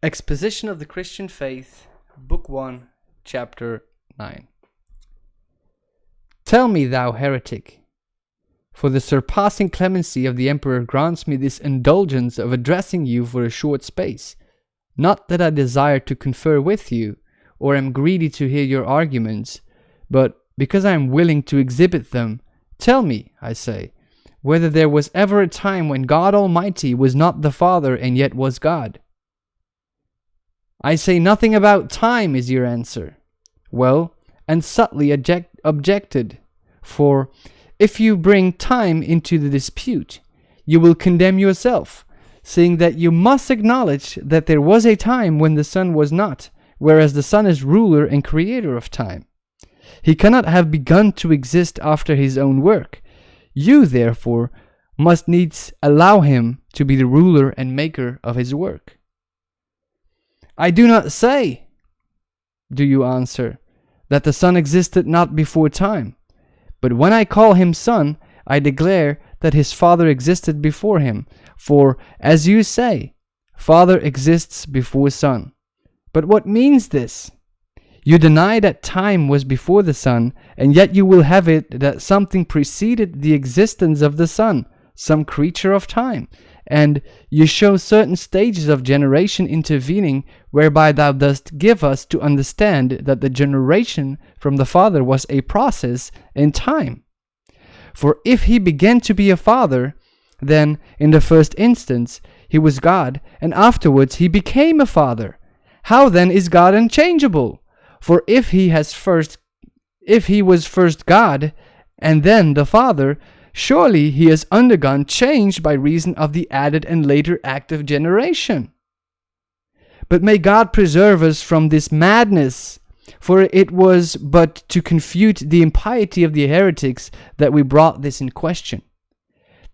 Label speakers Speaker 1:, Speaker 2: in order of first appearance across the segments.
Speaker 1: Exposition of the Christian Faith, Book 1, Chapter 9. Tell me, thou heretic, for the surpassing clemency of the Emperor grants me this indulgence of addressing you for a short space, not that I desire to confer with you, or am greedy to hear your arguments, but because I am willing to exhibit them. Tell me, I say, whether there was ever a time when God Almighty was not the Father and yet was God. I say nothing about time, is your answer. Well, and subtly objected, for if you bring time into the dispute, you will condemn yourself, seeing that you must acknowledge that there was a time when the Son was not, whereas the Son is ruler and creator of time. He cannot have begun to exist after his own work. You, therefore, must needs allow him to be the ruler and maker of his work. I do not say, do you answer, that the Son existed not before time, but when I call him Son, I declare that his Father existed before him, for, as you say, Father exists before Son. But what means this? You deny that time was before the Son, and yet you will have it that something preceded the existence of the Son, some creature of time, and you show certain stages of generation intervening, whereby thou dost give us to understand that the generation from the Father was a process in time. For if he began to be a father, then, in the first instance, he was God, and afterwards he became a father. How then is God unchangeable? For if he was first God, and then the Father, surely he has undergone change by reason of the added and later act of generation. But may God preserve us from this madness, for it was but to confute the impiety of the heretics that we brought this in question.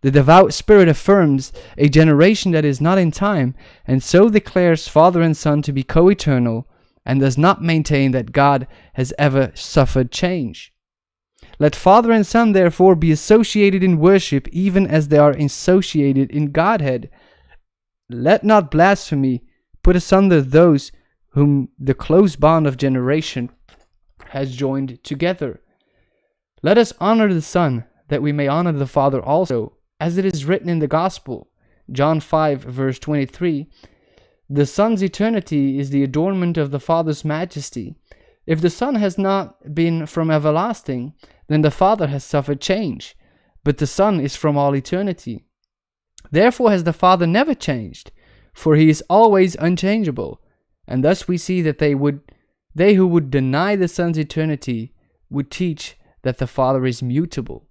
Speaker 1: The devout spirit affirms a generation that is not in time, and so declares Father and Son to be co-eternal, and does not maintain that God has ever suffered change. Let Father and Son therefore be associated in worship, even as they are associated in Godhead. Let not blasphemy put asunder those whom the close bond of generation has joined together. Let us honor the Son, that we may honor the Father also, as it is written in the Gospel, John 5, verse 23, the Son's eternity is the adornment of the Father's majesty. If the Son has not been from everlasting, then the Father has suffered change, but the Son is from all eternity. Therefore has the Father never changed, for he is always unchangeable. And thus we see that they who would deny the Son's eternity would teach that the Father is mutable.